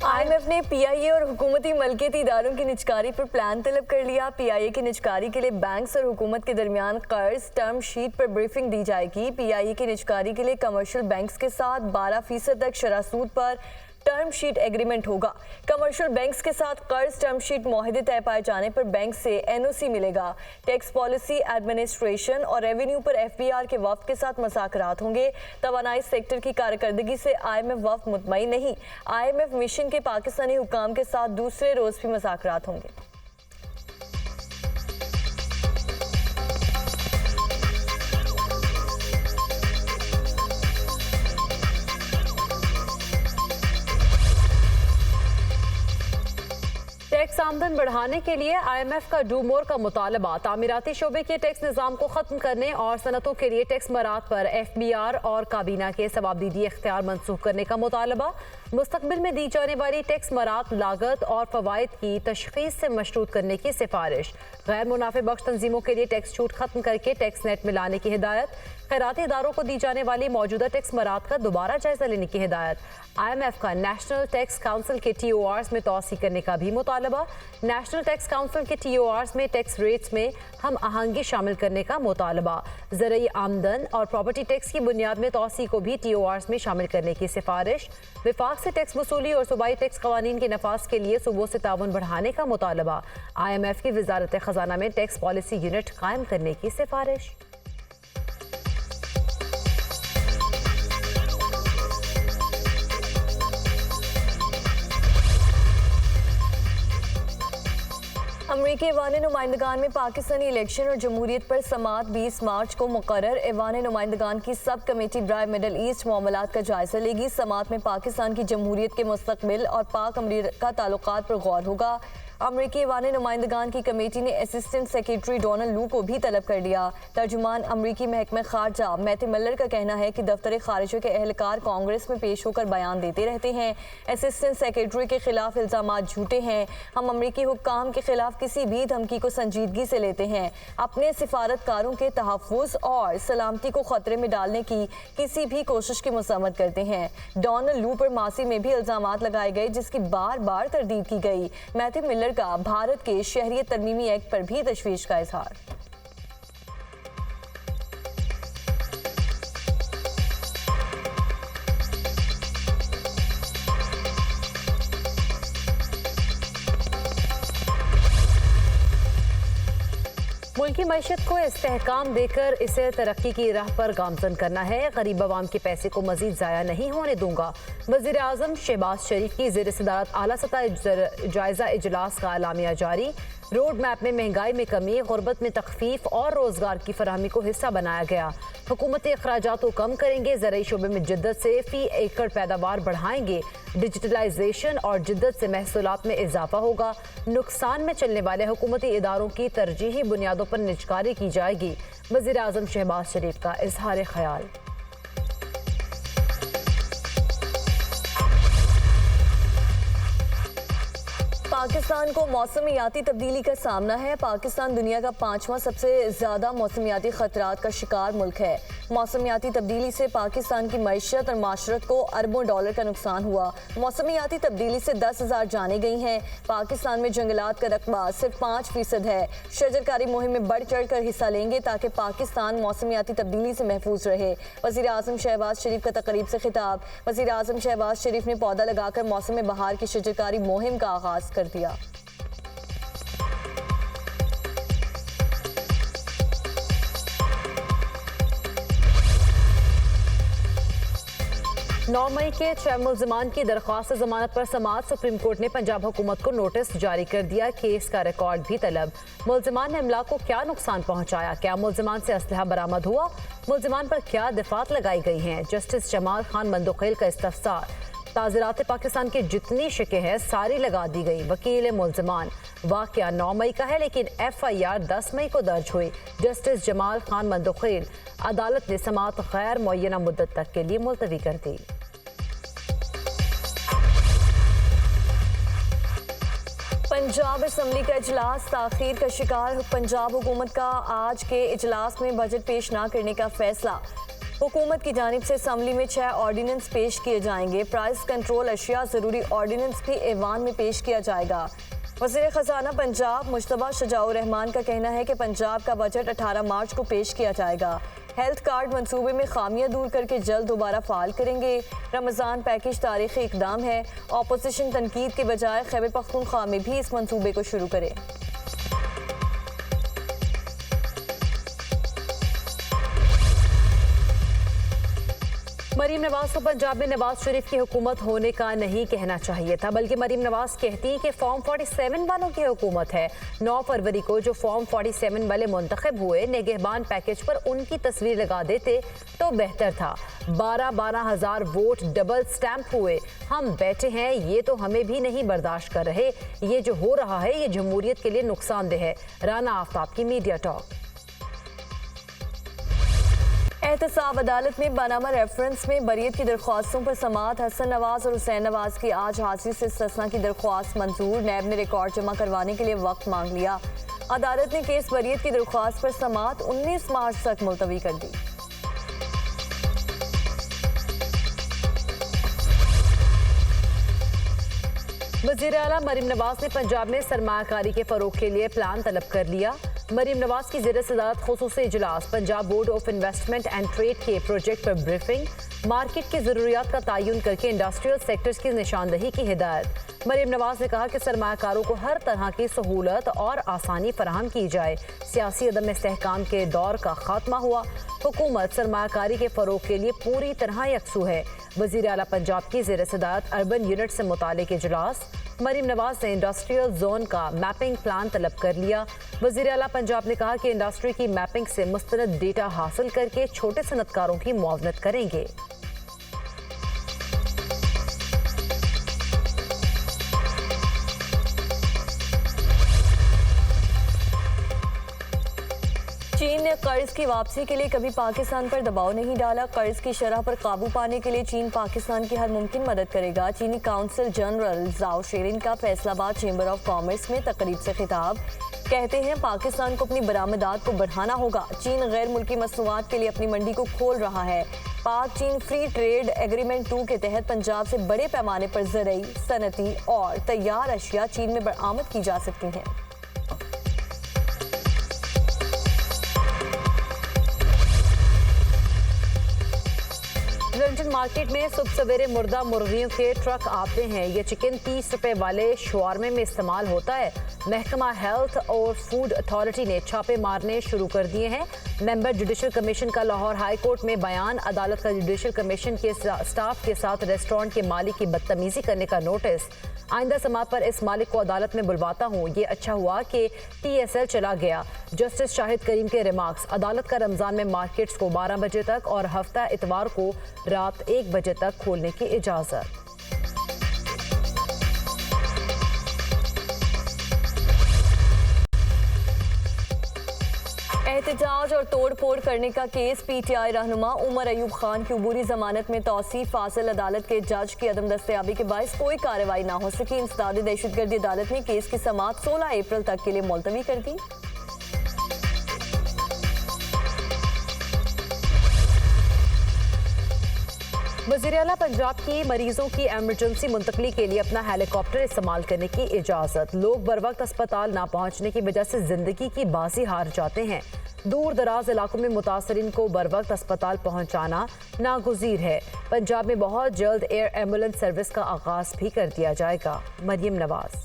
IMF ने PIA और हुकूमती मलकियती इदारों की निजकारी पर प्लान तलब कर लिया। PIA की निजकारी के लिए बैंक्स और हुकूमत के दरमियान कर्ज टर्म शीट पर ब्रीफिंग दी जाएगी। PIA की निजकारी के लिए कमर्शियल बैंक्स के साथ 12% तक शरह सूद पर टर्म शीट एग्रीमेंट होगा। कमर्शियल बैंक्स के साथ कर्ज टर्म शीट मुआहदे तय पाए जाने पर बैंक से NOC मिलेगा। टैक्स पॉलिसी, एडमिनिस्ट्रेशन और रेवेन्यू पर FBR के वफ्द के साथ मज़ाकरात होंगे। तवानाई सेक्टर की कारकर्दगी से IMF वफ्द मुतमईन नहीं। IMF मिशन के पाकिस्तानी हुक्काम के साथ दूसरे रोज भी मज़ाकरात होंगे। टैक्स आमदन बढ़ाने के लिए IMF का डू मोर का मुतालबा। तामीराती शोबे के टैक्स निज़ाम को ख़त्म करने और सनतों के लिए टैक्स मरात पर FBR और काबीना के सवाबदीदी इख्तियार मनसूख करने का मुतालबा। मुस्तकबिल में दी जाने वाली टैक्स मरात लागत और फवाइद की तशख़ीस से मशरूत करने की सिफारिश। गैर मुनाफे बख्श तंजीमों के लिए टैक्स छूट खत्म करके टैक्स नेट में लाने की हिदायत। खैराती इदारों को दी जाने वाली मौजूदा टैक्स मरात का दोबारा जायजा लेने की हिदायत। IMF का नेशनल टैक्स काउंसिल के TORs में तौसी करने का भी मुतालबा। नेशनल टैक्स काउंसिल के TORs में टैक्स रेट्स में हम आहंगी शामिल करने का मुतालबा। ज़रूरी आमदन और प्रॉपर्टी टैक्स की बुनियाद में तौसी को भी TORs में शामिल करने की सिफारिश। विफाक से टैक्स वसूली और सूबाई टैक्स कवानीन के नफाज के लिए सूबों से ताउन बढ़ाने का मुतालबा। IMF की वजारत खजाना में टैक्स पॉलिसी यूनिट कायम करने की सिफारिश। अमरीकी ऐवान नुमाइंदगान में पाकिस्तानी इलेक्शन और जमहूरियत पर समात 20 मार्च को मुकर्रर। ऐवान नुमाइंदगान की सब कमेटी बराए मिडल ईस्ट मामलात का जायजा लेगी। समात में पाकिस्तान की जमहूरियत के मुस्तकबिल और पाक अमरीका ताल्लुकात पर गौर होगा। अमरीकी ऐवान नुमाइंदगान की कमेटी ने असिस्टेंट सेक्रेटरी डोनाल्ड लू को भी तलब कर लिया। तर्जुमान अमरीकी महकमा खारजा मैथ्यू मिलर का कहना है कि दफ्तर खारिजा के एहलकार कांग्रेस में पेश होकर बयान देते रहते हैं। असिस्टेंट सेक्रेटरी के खिलाफ इल्जामात झूठे हैं। हम अमरीकी हुक्काम के खिलाफ किसी भी धमकी को संजीदगी से लेते हैं। अपने सिफारतकारों के तहफ़्फ़ुज़ और सलामती को खतरे में डालने की किसी भी कोशिश की मज़म्मत करते हैं। डोनाल्ड लू पर मासी में भी इल्जामात लगाए गए, जिसकी बार बार तरदीद की गई। मैथ्यू मिलर का भारत के शहरियत तरमीमी एक्ट पर भी तशवीश का इजहार। मुल्की मईशत को इस्तेहकाम देकर इसे तरक्की की राह पर गामजन करना है। गरीब अवाम के पैसे को मजीद ज़ाया नहीं होने दूंगा। वज़ीर आज़म शहबाज शरीफ की ज़ेर सदारत आला सतह जायज़ा इजलास का एलामिया जारी। रोड मैप में महंगाई में कमी, गुर्बत में तखफीफ और रोज़गार की फराहमी को हिस्सा बनाया गया। हुकूमती अखराजात को कम करेंगे। ज़राई शोबे में जिद्दत से फ़ी एकड़ पैदावार बढ़ाएंगे। डिजिटलाइजेशन और जिद्दत से महसूलात में इजाफा होगा। नुकसान में चलने वाले हुकूमती इदारों की तरजीही बुनियादों पर निजकारी की जाएगी। वज़ीर आज़म शहबाज शरीफ का इजहार ख्याल। पाकिस्तान को मौसमियाती तब्दीली का सामना है। पाकिस्तान दुनिया का 5वां सबसे ज़्यादा मौसमियाती खतरात का शिकार मुल्क है। मौसमियाती तब्दीली से पाकिस्तान की मईशत और माशरत को अरबों डॉलर का नुकसान हुआ। मौसमियाती तब्दीली से 10,000 जानें गई हैं। पाकिस्तान में जंगलात का रकबा सिर्फ 5% है। शजरकारी मुहिम में बढ़ चढ़ कर हिस्सा लेंगे ताकि पाकिस्तान मौसमियाती तब्दीली से महफूज रहे। वज़ीर आज़म शहबाज शरीफ का तकरीब से खिताब। वज़ीर आज़म शहबाज शरीफ ने पौधा लगाकर मौसम बहार की शजरकारी मुहिम का आगाज़ कर दिया। 9 मई के 6 मुल्ज़िमान की दरख्वास्त जमानत पर समाअत। सुप्रीम कोर्ट ने पंजाब हुकूमत को नोटिस जारी कर दिया। केस का रिकॉर्ड भी तलब। मुल्ज़िमान ने अमला को क्या नुकसान पहुंचाया? क्या मुल्ज़िमान से असलहा बरामद हुआ? मुल्ज़िमान पर क्या दफात लगाई गई हैं? जस्टिस जमाल खान मंदोखेल का इस्तफसार। ताज़ीरात पाकिस्तान की जितनी शिकें हैं सारी लगा दी गई। वकील मुल्ज़िमान। वाक़या 9 मई का है लेकिन FIR 10 मई को दर्ज हुई। जस्टिस जमाल खान मंदोखेल। अदालत ने समाअत गैर मुअय्यना मुद्दत तक के लिए मुलतवी कर दी। पंजाब असम्बली का इजलास ताख़ीर का शिकार। पंजाब हुकूमत का आज के इजलास में बजट पेश न करने का फैसला। हुकूमत की जानिब से असम्बली में 6 ऑर्डिनेंस पेश किए जाएंगे। प्राइस कंट्रोल अशिया ज़रूरी ऑर्डिनेंस भी ऐवान में पेश किया जाएगा। वज़ीर ख़ज़ाना पंजाब मुश्तबा शजाउर रहमान का कहना है कि पंजाब का बजट 18 मार्च को पेश किया जाएगा। हेल्थ कार्ड मंसूबे में खामियां दूर करके जल्द दोबारा फ़ाल करेंगे। रमज़ान पैकेज तारीख़ी इक़दाम है। ऑपोजिशन तनकीद के बजाय खैबर पख्तूनख्वा में भी इस मंसूबे को शुरू करे। मरीम नवाज को पंजाब में नवाज शरीफ की हुकूमत होने का नहीं कहना चाहिए था, बल्कि मरीम नवाज कहती हैं कि फॉर्म 47 वालों की हुकूमत है। 9 फरवरी को जो फॉर्म 47 वाले मुंतखब हुए, निगहबान पैकेज पर उनकी तस्वीर लगा देते तो बेहतर था। 12 हज़ार वोट डबल स्टैंप हुए। हम बैठे हैं, ये तो हमें भी नहीं बर्दाश्त कर रहे। ये जो हो रहा है ये जमहूरियत के लिए नुकसानदेह है। राना आफ्ताब की मीडिया टॉक। एहतसाब अदालत में पनामा रेफरेंस में बरीयत की दरख्वास्तों पर समाअत। हसन नवाज और हुसैन नवाज की आज हाजिरी से इस्तिस्ना की दरख्वास्त मंजूर। नैब ने रिकॉर्ड जमा करवाने के लिए वक्त मांग लिया। अदालत ने केस बरीयत की दरख्वास्त पर समाअत 19 मार्च तक मुलतवी कर दी। वज़ीर आला मरीम नवाज ने पंजाब में सरमायाकारी के फरोग के लिए प्लान तलब कर लिया। मरीम नवाज की ज़ेर सदारत खुसूसी इजलास, Punjab board of investment and trade के प्रोजेक्ट पर ब्रीफिंग, मार्केट की ज़रूरियात का तयन करके इंडस्ट्रियल सेक्टर्स की निशानदही की हिदायत। मरीम नवाज ने कहा कि सरमायाकारों को हर तरह की सहूलत और आसानी फराहम की जाए। सियासी अदम इस्तेहकाम के दौर का खात्मा हुआ। हुकूमत सरमायाकारी के फ़रोग के लिए पूरी तरह यकसू है। वज़ीर आला पंजाब की ज़ेर सदारत अर्बन यूनिट से मुतालिक इजलास, मरीम नवाज ने इंडस्ट्रियल जोन का मैपिंग प्लान तलब कर लिया। वज़ीर आला पंजाब ने कहा कि इंडस्ट्री की मैपिंग से मुस्तनद डेटा हासिल करके छोटे सनतकारों की मुआवनत करेंगे। चीन ने कर्ज की वापसी के लिए कभी पाकिस्तान पर दबाव नहीं डाला। कर्ज की शरह पर काबू पाने के लिए चीन पाकिस्तान की हर मुमकिन मदद करेगा। चीनी काउंसिल जनरल जाओ शेरिन का फैसलाबाद चेंबर ऑफ कॉमर्स में तकरीब से खिताब। कहते हैं पाकिस्तान को अपनी बरामदात को बढ़ाना होगा। चीन गैर मुल्की मसनूआत के लिए अपनी मंडी को खोल रहा है। पाक चीन फ्री ट्रेड एग्रीमेंट 2 के तहत पंजाब से बड़े पैमाने पर ज़रई, सनती और तैयार अशिया चीन में बरामद की जा सकती हैं। लंदन मार्केट में सुबह सवेरे मुर्दा मुर्गियों के ट्रक आते हैं। ये चिकन 30 रुपए वाले शवारमे में इस्तेमाल होता है। महकमा हेल्थ और फूड अथॉरिटी ने छापे मारने शुरू कर दिए हैं। मेंबर जुडिशल कमीशन का लाहौर हाई कोर्ट में बयान। अदालत का जुडिशल कमीशन के स्टाफ के साथ रेस्टोरेंट के मालिक की बदतमीजी करने का नोटिस। आइंदा समात पर इस मालिक को अदालत में बुलवाता हूँ। ये अच्छा हुआ कि TSL चला गया। जस्टिस शाहिद करीम के रिमार्क्स। अदालत का रमजान में मार्केट्स को 12 बजे तक और हफ्ता इतवार को रात 1 बजे तक खोलने की इजाज़त। एहतजाज और तोड़ फोड़ करने का केस। PTI रहनुमा उमर अयूब खान की अबूरी जमानत में तौसीफ। फासिल अदालत के जज की अदम दस्तयाबी के बायस कोई कार्रवाई ना हो सकी। इंसदाद दहशतगर्दी अदालत ने केस की समाअत 16 अप्रैल तक के लिए मुलतवी कर दी। वज़ीर आला पंजाब की मरीजों की एमरजेंसी मुंतकली के लिए अपना हेलीकॉप्टर इस्तेमाल करने की इजाज़त। लोग बर वक्त अस्पताल ना पहुंचने की वजह से जिंदगी की बाजी हार जाते हैं। दूर दराज इलाकों में मुतासरीन को बर वक्त अस्पताल पहुंचाना नागुज़ीर है। पंजाब में बहुत जल्द एयर एम्बुलेंस सर्विस का आगाज भी कर दिया जाएगा। मरीम नवाज।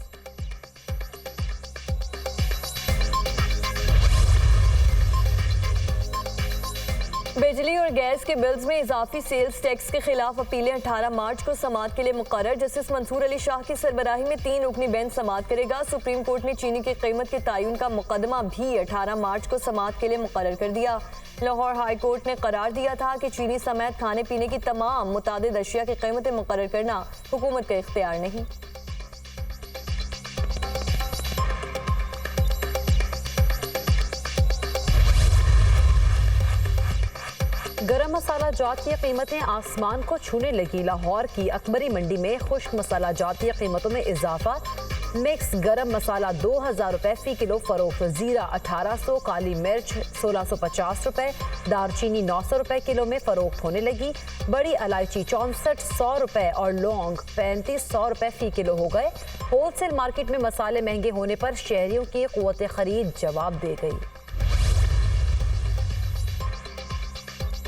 बिजली और गैस के बिल्स में इजाफी सेल्स टैक्स के खिलाफ अपीलें 18 मार्च को समाअत के लिए मुकर्रर। जस्टिस मंसूर अली शाह की सरबराही में 3 रुकनी बेंच समाअत करेगा। सुप्रीम कोर्ट ने चीनी की कीमत के तयन का मुकदमा भी 18 मार्च को समाअत के लिए मुकर्रर कर दिया। लाहौर हाई कोर्ट ने करार दिया था कि चीनी समेत खाने पीने की तमाम मुतादिद अशिया की कीमतें मुकर्रर करना हुकूमत का इख्तियार नहीं। गरम मसाला जात की कीमतें आसमान को छूने लगी। लाहौर की अकबरी मंडी में खुश्क मसाला जात की कीमतों में इजाफा। मिक्स गरम मसाला 2000 रुपए फी किलो फरोख्त, जीरा 1800, काली मिर्च 1650 रुपए, दारचीनी 900 रुपए किलो में फरोख्त होने लगी। बड़ी इलायची 6400 रुपए और लौंग 3500 रुपए फी किलो हो गए। होलसेल मार्केट में मसाले महंगे होने पर शहरियों की क़ुव्वत खरीद जवाब दे गई।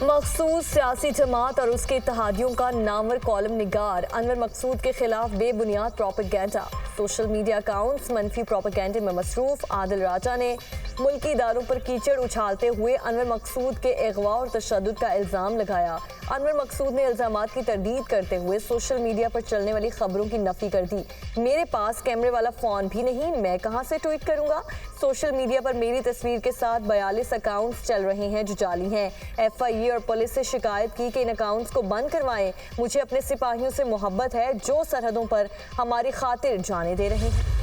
मखसूस सियासी जमात और उसके इत्तेहादियों का नामवर कॉलम निगार अनवर मकसूद के खिलाफ बेबुनियाद प्रोपेगेंडा। सोशल मीडिया अकाउंट्स मनफी प्रोपेगेंडे में मसरूफ। आदिल राजा ने मुल्की इदारों पर कीचड़ उछालते हुए अनवर मकसूद के अगवा और तशद्दुद का इल्ज़ाम लगाया। अनवर मकसूद ने इल्ज़ामात की तरदीद करते हुए सोशल मीडिया पर चलने वाली खबरों की नफी कर दी। मेरे पास कैमरे वाला फ़ोन भी नहीं, मैं कहाँ से ट्वीट करूँगा। सोशल मीडिया पर मेरी तस्वीर के साथ 42 अकाउंट्स चल रहे हैं जो जाली हैं। FIA और पुलिस से शिकायत की कि इन अकाउंट्स को बंद करवाएं। मुझे अपने सिपाहियों से मोहब्बत है जो सरहदों पर हमारी खातिर जाने दे रहे हैं।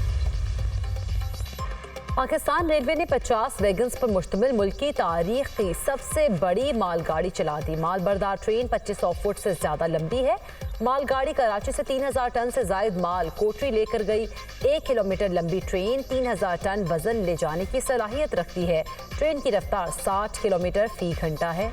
पाकिस्तान रेलवे ने 50 वैगन्स पर मुश्तमिल मुल्क की तारीख की सबसे बड़ी मालगाड़ी चला दी। मालबरदार ट्रेन 2500 फुट से ज्यादा लंबी है। मालगाड़ी कराची से 3000 टन से जायद माल कोटरी लेकर गई। 1 किलोमीटर लंबी ट्रेन 3000 टन वजन ले जाने की सलाहियत रखती है। ट्रेन की रफ्तार 60 किलोमीटर फी घंटा है।